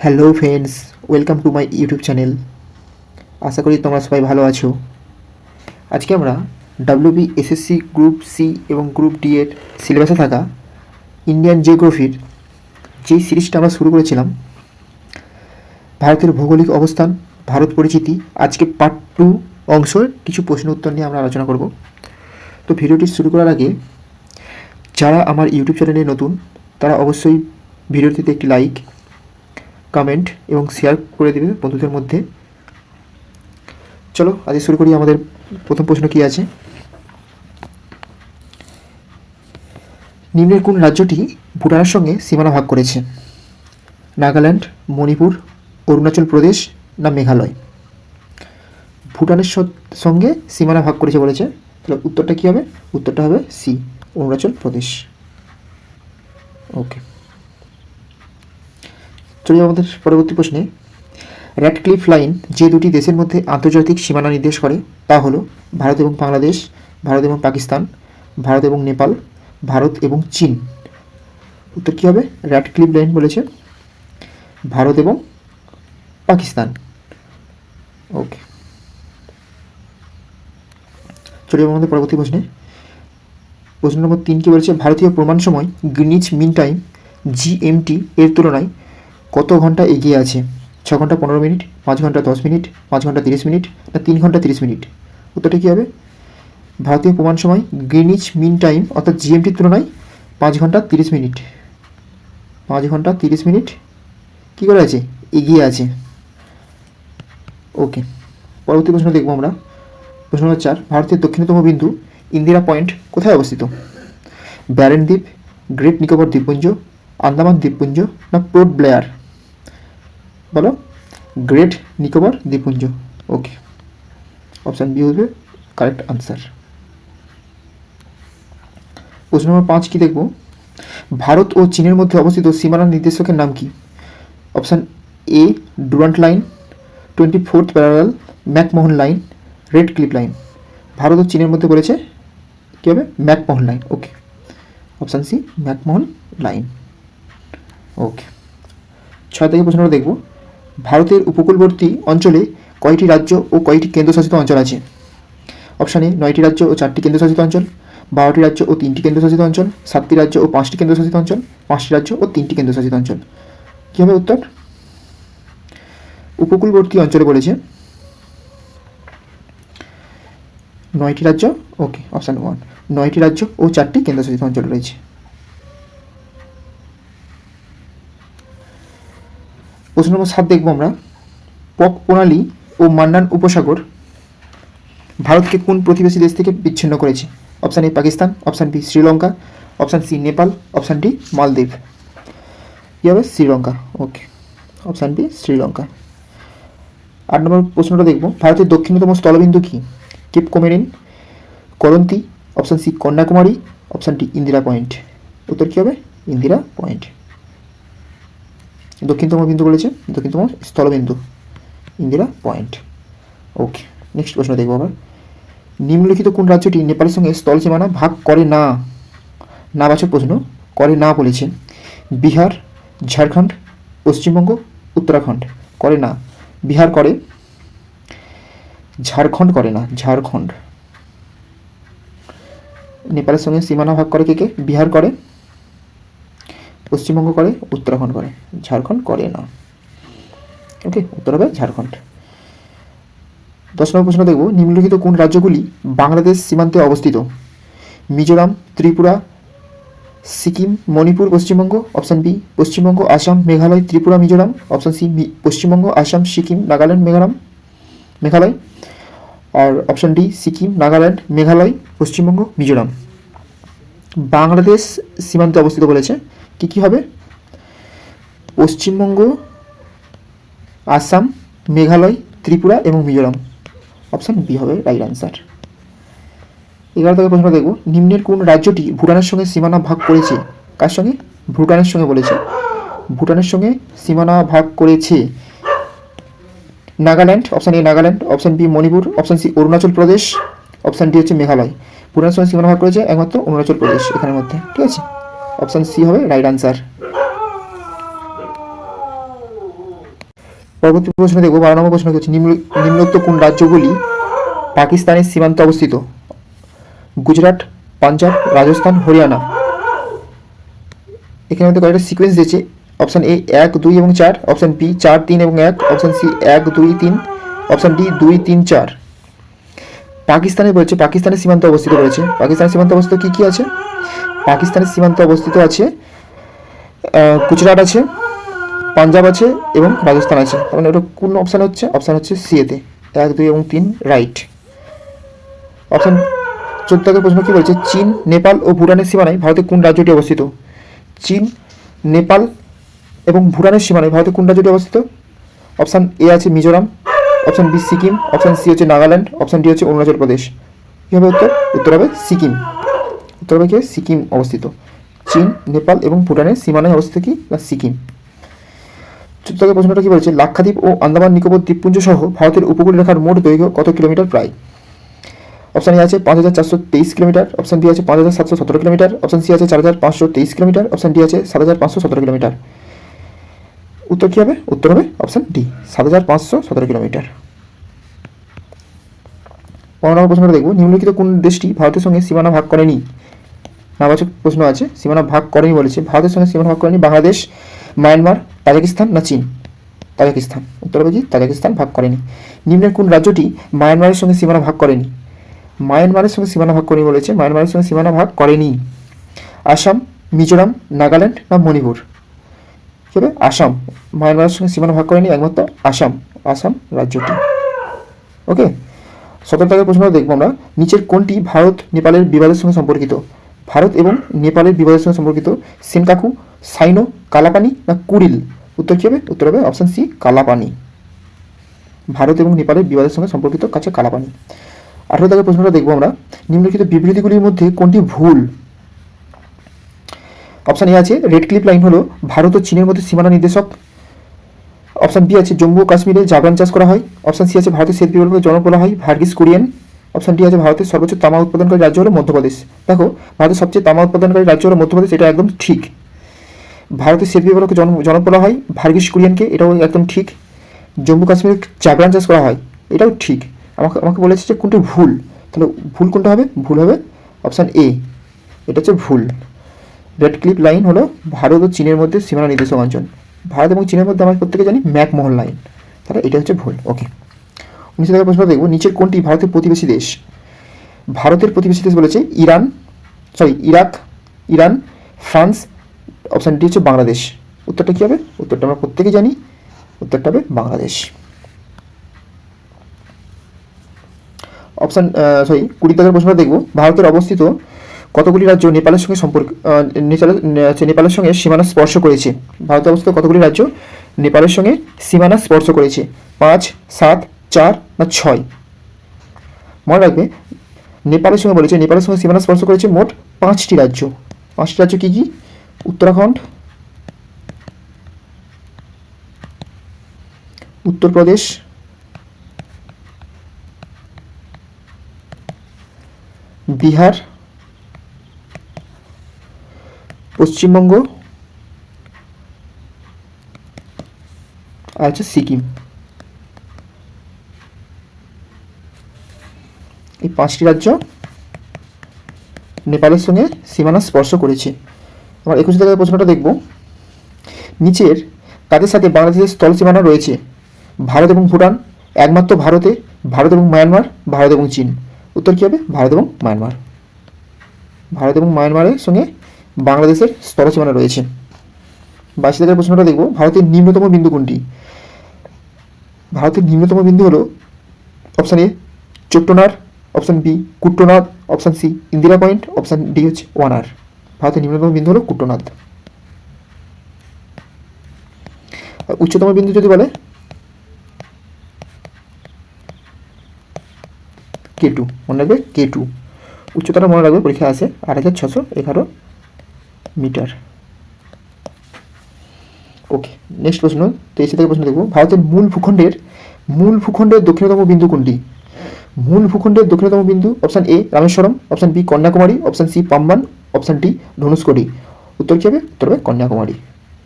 Hello friends, welcome to my YouTube channel. আশা করি তোমরা সবাই ভালো আছো। আজকে আমরা ডাব্লিউবি এসএসসি গ্রুপ সি এবং গ্রুপ ডি এর সিলেবাসে থাকা ইন্ডিয়ান জিওগ্রাফির যেই সিরিজটা আমরা শুরু করেছিলাম, ভারতের ভৌগোলিক অবস্থান, ভারত পরিচিতি, আজকে পার্ট 2 অংশের কিছু প্রশ্ন উত্তর নিয়ে আমরা আলোচনা করব। তো ভিডিওটি শুরু করার আগে যারা আমার ইউটিউব চ্যানেলে নতুন তারা অবশ্যই ভিডিওটিতে একটি লাইক, কমেন্ট এবং শেয়ার করে দেবে বন্ধুদের মধ্যে। চলো আজ শুরু করি। আমাদের প্রথম প্রশ্ন কি আছে? নিম্নের কোন রাজ্যটি ভুটানের সঙ্গে সীমানা ভাগ করেছে? নাগাল্যান্ড, মণিপুর, অরুণাচল প্রদেশ না মেঘালয়? ভুটানের সঙ্গে সীমানা ভাগ করেছে বলেছে, তাহলে উত্তরটা কী হবে? উত্তরটা হবে সি, অরুণাচল প্রদেশ। ওকে, চলি আমাদের পরবর্তী প্রশ্নে। র্যাডক্লিফ লাইন যে দুটি দেশের মধ্যে আন্তর্জাতিক সীমানা নির্দেশ করে তা হলো ভারত এবং বাংলাদেশ, ভারত এবং পাকিস্তান, ভারত এবং নেপাল, ভারত এবং চীন। উত্তর কী হবে? র্যাডক্লিফ লাইন বলেছে ভারত এবং পাকিস্তান। ওকে, চলি আমাদের পরবর্তী প্রশ্নে। প্রশ্ন নম্বর 3 কি বলেছে? ভারতীয় প্রমাণ সময় গ্রিনিচ মিন টাইম জিএমটি এর তুলনায় কত ঘন্টা এগিয়ে আছে? 6 ঘন্টা 15 মিনিট, 5 ঘন্টা 10 মিনিট, 5 ঘন্টা 30 মিনিট না 3 ঘন্টা 30 মিনিট? উত্তরটা কী হবে? ভারতীয় প্রমাণ সময় গ্রিনিচ মিন টাইম অর্থাৎ জিএমটির তুলনায় 5 ঘন্টা 30 মিনিট। 5 ঘন্টা 30 মিনিট কী করে আছে? এগিয়ে আছে। ওকে, পরবর্তী প্রশ্ন দেখব আমরা। প্রশ্ন নম্বর 4, ভারতের দক্ষিণতম বিন্দু ইন্দিরা পয়েন্ট কোথায় অবস্থিত? ব্যারেন দ্বীপ, গ্রেট নিকোবর দ্বীপপুঞ্জ, আন্দামান দ্বীপপুঞ্জ না পোর্ট ব্লেয়ার? বলো, গ্রেট নিকোবর দ্বীপপুঞ্জ। ওকে, অপশান বি হবে কারেক্ট আনসার। প্রশ্ন নম্বর 5 কি দেখব? ভারত ও চীনের মধ্যে অবস্থিত সীমানা নির্দেশকের নাম কি? Option A Durand line, 24th parallel, McMahon line, Radcliffe line. Bharat ও চীনের মধ্যে বলেছে কী হবে? McMahon line. Okay, option C McMahon line. Okay, 6 থেকে প্রশ্নটা দেখব। ভারতের উপকূলবর্তী অঞ্চলে কয়টি রাজ্য ও কয়টি কেন্দ্রশাসিত অঞ্চল আছে? অপশান এ 9টি রাজ্য ও 4টি কেন্দ্রশাসিত অঞ্চল, 12টি রাজ্য ও 3টি কেন্দ্রশাসিত অঞ্চল, 7টি রাজ্য ও 5টি কেন্দ্রশাসিত অঞ্চল, 5টি রাজ্য ও 3টি কেন্দ্রশাসিত অঞ্চল। কী হবে উত্তর? উপকূলবর্তী অঞ্চলে বলেছে 9টি রাজ্য। ওকে, অপশান 1, 9টি রাজ্য ও 4টি কেন্দ্রশাসিত অঞ্চল রয়েছে। প্রশ্ন নম্বর 7 দেখব আমরা। পক প্রণালী ও মান্নান উপসাগর ভারতকে কোন প্রতিবেশী দেশ থেকে বিচ্ছিন্ন করেছে? Option A Pakistan, option B Sri Lanka, option C Nepal, option D Maldives. কী হবে? Sri Lanka. Okay, option B Sri Lanka. 8 নম্বর প্রশ্নটা দেখব। ভারতের দক্ষিণতম স্থলবিন্দু কি? কেপ কোমেরিন, করন্তি, option C Kanyakumari, option D Indira point. উত্তর কী হবে? ইন্দিরা পয়েন্ট। দক্ষিণতম বিন্দু বলেছে, দক্ষিণতম স্থলবিন্দু ইন্দিরা পয়েন্ট। ওকে, নেক্সট প্রশ্ন দেখব আবার। নিম্নলিখিত কোন রাজ্যটি নেপালের সঙ্গে স্থল সীমানা ভাগ করে না? নাবাচক প্রশ্ন, করে না বলেছে। বিহার, ঝাড়খণ্ড, পশ্চিমবঙ্গ, উত্তরাখণ্ড। করে না। বিহার করে, ঝাড়খণ্ড করে না। ঝাড়খণ্ড নেপালের সঙ্গে সীমানা ভাগ করে কে কে? বিহার করে, পশ্চিমবঙ্গ করে, উত্তরাখণ্ড করে, ঝাড়খণ্ড করে না। ওকে, উত্তর হবে ঝাড়খণ্ড। 10 নম্বর প্রশ্ন দেখব। নিম্নলিখিত কোন রাজ্যগুলি বাংলাদেশ সীমান্তে অবস্থিত? Mizoram, Tripura, Sikkim, Manipur, Paschimbanga. Option B Paschimbanga, Assam, Meghalaya, Tripura, Mizoram. Option C Paschimbanga, Assam, Sikkim, Nagaland, Meghalaya. আর অপশান ডি সিকিম, নাগাল্যান্ড, মেঘালয়, পশ্চিমবঙ্গ, মিজোরাম। বাংলাদেশ সীমান্তে অবস্থিত বলেছে। কী কী হবে? পশ্চিমবঙ্গ, আসাম, মেঘালয়, ত্রিপুরা এবং মিজোরাম। অপশান বি হবে রাইট আনসার। 11 থেকে প্রশ্ন দেখব। নিম্নের কোন রাজ্যটি ভুটানের সঙ্গে সীমানা ভাগ করেছে? কার সঙ্গে? ভুটানের সঙ্গে বলেছে। ভুটানের সঙ্গে সীমানা ভাগ করেছে। Nagaland, option A Nagaland, option B Manipur, option C Arunachal Pradesh, option D হচ্ছে মেঘালয়। ভুটানের সঙ্গে সীমানা ভাগ করেছে একমাত্র অরুণাচল প্রদেশ এখানের মধ্যে। ঠিক আছে, অপশান সি হবে রাইট আনসার। পরবর্তী প্রশ্ন দেখবো 12 নম্বর প্রশ্ন হচ্ছে নিম্নোক্ত কোন রাজ্যগুলি পাকিস্তানের সীমান্তে অবস্থিত? গুজরাট, পাঞ্জাব, রাজস্থান, হরিয়ানা। এখানে মধ্যে কয়েকটা সিকোয়েন্স দিয়েছে। অপশান এ 1, 2 এবং 4, অপশান বি 4, 3 এবং 1, অপশান সি 1, 2, 3, অপশান ডি 2, 3, 4। পাকিস্তানে বলছে পাকিস্তানের সীমান্তে অবস্থিত রয়েছে। পাকিস্তানের সীমান্তে অবস্থিত কী কী আছে? পাকিস্তানের সীমান্তে অবস্থিত আছে গুজরাট আছে, পাঞ্জাব আছে এবং রাজস্থান আছে। মানে ওটা কোন অপশান হচ্ছে? অপশান হচ্ছে সি এতে 1, 2 এবং 3 রাইট। অপশান 14 প্রশ্ন কী বলছে? চীন, নেপাল ও ভুটানের সীমানায় ভারতের কোন রাজ্যটি অবস্থিত? চীন, নেপাল এবং ভুটানের সীমানায় ভারতের কোন রাজ্যটি অবস্থিত? অপশান এ আছে Mizoram, option B Sikkim, option C হচ্ছে নাগাল্যান্ড, অপশান ডি হচ্ছে অরুণাচল প্রদেশ। কী হবে উত্তর? উত্তর হবে সিকিম। উত্তর হবে কি? সিকিম অবস্থিত। চীন, নেপাল এবং ভুটানের সীমানায় অবস্থিত কি? না সিকিম। 14 প্রশ্নটা কী বলছে? লাক্ষাদ্বীপ ও আন্দামান নিকোবর দ্বীপপুঞ্জ সহ ভারতের উপকূল রেখার মোট দৈর্ঘ্য কত কিলোমিটার প্রায়? অপশান এ আছে 5423 কিলোমিটার, অপশান বি আছে 5717 কিলোমিটার, অপশান সি আছে 4523 কিলোমিটার, অপশান ডি আছে 7517 কিলোমিটার। উত্তর কী হবে? উত্তর হবে অপশান ডি 7517 কিলোমিটার। 15 নম্বর প্রশ্নটা দেখব। নিম্নলিখিত কোন দেশটি ভারতের সঙ্গে সীমানা ভাগ করেনি? নাবাচক প্রশ্ন আছে, সীমানা ভাগ করেনি বলেছে। ভারতের সঙ্গে সীমানা ভাগ করেনি বাংলাদেশ, মায়ানমার, তাজিকিস্তান না চীন? তাজিকিস্তান। উত্তর হবে কি? তাজিকিস্তান ভাগ করেনি। নিম্নের কোন রাজ্যটি মায়ানমারের সঙ্গে সীমানা ভাগ করেনি? মায়ানমারের সঙ্গে সীমানা ভাগ করেনি বলেছে। মায়ানমারের সঙ্গে সীমানা ভাগ করেনি। আসাম, মিজোরাম, নাগাল্যান্ড না মণিপুর? কী হবে? আসাম। মায়ানমারের সঙ্গে সীমানা ভাগ করেনি একমাত্র আসাম। আসাম রাজ্যটি। ওকে। 17 প্রশ্নটা দেখবো আমরা। নিচের কোনটি ভারত নেপালের বিবাদের সঙ্গে সম্পর্কিত? ভারত এবং নেপালের বিবাদের সঙ্গে সম্পর্কিত সেনকাকু, সাইনো, কালাপানি না কুরিল? উত্তর কী হবে? উত্তর হবে অপশান সি কালাপানি। ভারত এবং নেপালের বিবাদের সঙ্গে সম্পর্কিত কাছে কালাপানি। 18 প্রশ্নটা দেখবো আমরা। নিম্নলিখিত বিবৃতিগুলির মধ্যে কোনটি ভুল? অপশান এ আছে রেড ক্লিপ লাইন হলো ভারত ও চীনের মধ্যে সীমানা নির্দেশক। অপশান বি আছে জম্মু ও কাশ্মীরে জাফরান চাষ করা হয়। অপশান সি আছে ভারতের শ্বেত বিপ্লবকে জনক বলা হয় ভার্গিস কুরিয়েন। অপশান ডি আছে ভারতের সর্বোচ্চ তামা উৎপাদনকারী রাজ্য হলো মধ্যপ্রদেশ। দেখো, ভারতের সবচেয়ে তামা উৎপাদনকারী রাজ্য হলো মধ্যপ্রদেশ, এটা একদম ঠিক। ভারতের শ্বেত বিপ্লবকে জনক বলা হয় ভার্গিস কুরিয়েনকে, এটাও একদম ঠিক। জম্মু কাশ্মীরে জাফরান চাষ করা হয়, এটাও ঠিক। আমাকে বলেছে যে কোনটি ভুল, তাহলে ভুল কোনটা হবে? ভুল হবে অপশান এ, এটা হচ্ছে ভুল। রেড ক্লিপ লাইন হলো ভারত ও চীনের মধ্যে সীমানা নির্দেশক অঞ্চল। ভারত এবং চীনের মধ্যে আমরা প্রত্যেকে জানি ম্যাকমোহন লাইন, তাহলে এটা হচ্ছে ভুল। ওকে। 19 প্রশ্ন দেখব। নিচের কোনটি ভারতের প্রতিবেশী দেশ? ভারতের প্রতিবেশী দেশ বলেছে Iraq, Iran, France, option D হচ্ছে বাংলাদেশ। উত্তরটা কী হবে? উত্তরটা আমরা প্রত্যেকে জানি, উত্তরটা হবে বাংলাদেশ। অপশান 20 প্রশ্নটা দেখব। ভারতের অবস্থিত কতগুলি রাজ্য নেপালের সঙ্গে নেপালের সঙ্গে সীমানা স্পর্শ করেছে? ভারতের অবস্থিত কতগুলি রাজ্য নেপালের সঙ্গে সীমানা স্পর্শ করেছে? 5, 7, 4 না 6? মনে রাখবে, নেপালের সঙ্গে বলেছে নেপালের সঙ্গে সীমানা স্পর্শ করেছে মোট 5টি রাজ্য। 5টি রাজ্য কী কী? উত্তরাখণ্ড, উত্তরপ্রদেশ, বিহার, পশ্চিমবঙ্গ আর হচ্ছে সিকিম। এই 5টি রাজ্য নেপালের সঙ্গে সীমানা স্পর্শ করেছে। আমার 21 প্রশ্নটা দেখব। নিচের কাদের সাথে বাংলাদেশের স্থল সীমানা রয়েছে? ভারত এবং ভুটান, একমাত্র ভারতে, ভারত এবং মায়ানমার, ভারত এবং চীন। উত্তর কী হবে? ভারত এবং মায়ানমার। ভারত এবং মায়ানমারের সঙ্গে বাংলাদেশের স্থল সীমানা রয়েছে। 22 প্রশ্নটা দেখব। ভারতের নিম্নতম বিন্দু কোনটি? ভারতের নিম্নতম বিন্দু হলো অপশান এ চট্টনার, option B Kuttanad, option C Indira point, option D হচ্ছে ওয়ানার। ভারতের নিম্নতম বিন্দু হলো কুট্টনাথ। উচ্চতম বিন্দু যদি বলে K2, মনে রাখবে K2। উচ্চতাটা মনে রাখবে, পরীক্ষা আছে 8611 মিটার। ওকে, নেক্সট প্রশ্ন। 23 প্রশ্ন দেখব। ভারতের মূল ভূখণ্ডের দক্ষিণতম বিন্দু কোনটি? মূল ভূখণ্ডের দক্ষিণতম বিন্দু option A Rameswaram, option B Kanyakumari, option C Pamban, option D Dhanushkodi. উত্তর কী হবে? উত্তর হবে কন্যাকুমারী।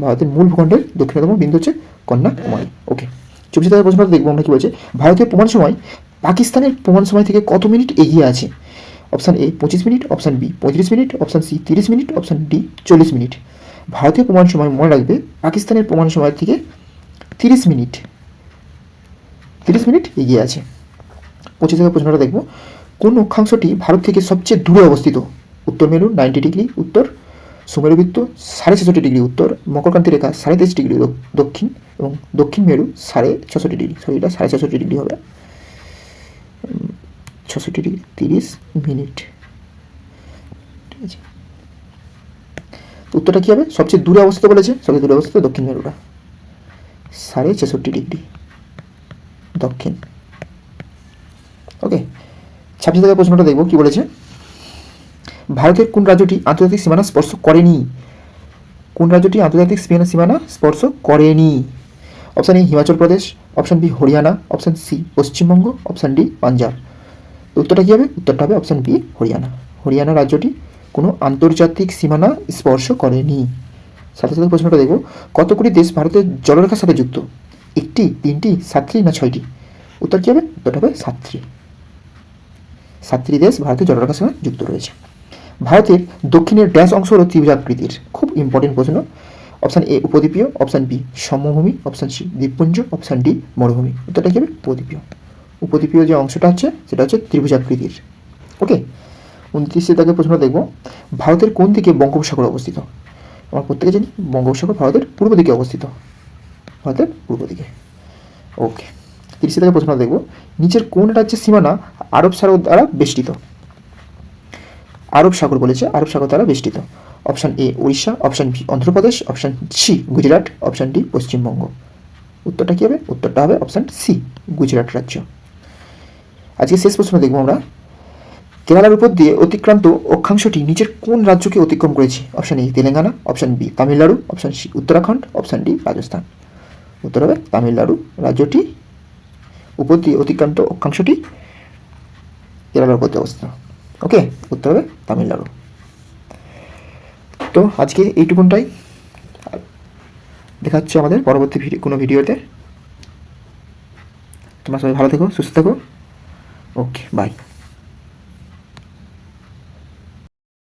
ভারতের মূল ভূখণ্ডের দক্ষিণতম বিন্দু হচ্ছে কন্যাকুমারী। ওকে, 24 প্রশ্নটা দেখবো আমরা কি বলছে, ভারতীয় প্রমাণ সময় পাকিস্তানের প্রমাণ সময় থেকে কত মিনিট এগিয়ে আছে? Option A 25 minute, option B 35 minute, option C 30 minute, option D 40 minute. ভারতীয় প্রমাণ সময় মনে রাখবে পাকিস্তানের প্রমাণ সময় থেকে 30 মিনিট এগিয়ে আছে। 25 প্রশ্নটা দেখব, কোন অক্ষাংশটি ভারত থেকে সবচেয়ে দূরে অবস্থিত? উত্তর মেরু 90 ডিগ্রি উত্তর, সুমেরুবৃত্ত 66.5 ডিগ্রি উত্তর, মকরক্রান্তি রেখা 23.5 ডিগ্রি দক্ষিণ এবং দক্ষিণ মেরু 66.5 ডিগ্রি, সরি এটা 66.5 ডিগ্রি হবে, 66 ডিগ্রি 30 মিনিট। ঠিক আছে, উত্তরটা কী হবে? সবচেয়ে দূরে অবস্থিত বলেছে, সবচেয়ে দূরে অবস্থিত দক্ষিণ মেরুটা 66.5 ডিগ্রি দক্ষিণ। ওকে, 26 প্রশ্নটা দেখব কি বলেছে, ভারতের কোন রাজ্যটি আন্তর্জাতিক সীমানা স্পর্শ করেনি? কোন রাজ্যটি আন্তর্জাতিক সীমানা স্পর্শ করেনি? Option A Himachal Pradesh, option B Haryana, option C Paschimbanga, option D Punjab. উত্তরটা কী হবে? উত্তরটা হবে অপশান বি হরিয়ানা। হরিয়ানা রাজ্যটি কোনো আন্তর্জাতিক সীমানা স্পর্শ করেনি। সাথে সাথে প্রশ্নটা দেখব, কতগুলি দেশ ভারতের জলরেখার সাথে যুক্ত? 1টি, 3টি, 7টি না 6টি? উত্তর কী হবে? উত্তরটা হবে 7টি। 7টি দেশ ভারতের জলরেখার সঙ্গে যুক্ত রয়েছে। ভারতের দক্ষিণের ড্যাশ অংশ হল ত্রিভুজাকৃতির। খুব ইম্পর্টেন্ট প্রশ্ন। অপশান এ উপদ্বীপীয়, অপশান বি সমভূমি, অপশান সি দ্বীপপুঞ্জ, অপশান ডি মরুভূমি। উত্তরটা কী হবে? উপদ্বীপীয়। উপদ্বীপীয় যে অংশটা হচ্ছে সেটা হচ্ছে ত্রিভুজাকৃতির। ওকে, 29 দাগের প্রশ্নটা দেখব, ভারতের কোন দিকে বঙ্গোপসাগর অবস্থিত? আমরা প্রত্যেকে জানি বঙ্গোপসাগর ভারতের পূর্ব দিকে অবস্থিত, ভারতের পূর্ব দিকে। ওকে, 30 দাগের প্রশ্নটা দেখব, নিচের কোন রাজ্যের সীমানা আরব সাগর দ্বারা বেষ্টিত? আরব সাগর বলেছে, আরব সাগর দ্বারা বেষ্টিত। Option A Orissa, option B Andhra Pradesh, option C Gujarat, option D Paschimbanga. উত্তরটা কী হবে? উত্তরটা হবে অপশান সি গুজরাট রাজ্য। আজকে শেষ প্রশ্ন দেখব আমরা, কেরালার উপর দিয়ে অতিক্রান্ত অক্ষাংশটি নিচের কোন রাজ্যকে অতিক্রম করেছে? Option A Telangana, option B Tamil Nadu, option C Uttarakhand, option D Rajasthan. উত্তর হবে তামিলনাড়ু রাজ্যটি উপর দিয়ে অতিক্রান্ত অক্ষাংশটি কেরালার উপর দিয়ে অবস্থিত। ওকে, উত্তর হবে তামিলনাড়ু। তো আজকে এইটুকুনটাই, দেখা হচ্ছে আমাদের পরবর্তী কোনো ভিডিওতে। তোমরা সবাই ভালো থেকো, সুস্থ থেকো। ওকে, বাই।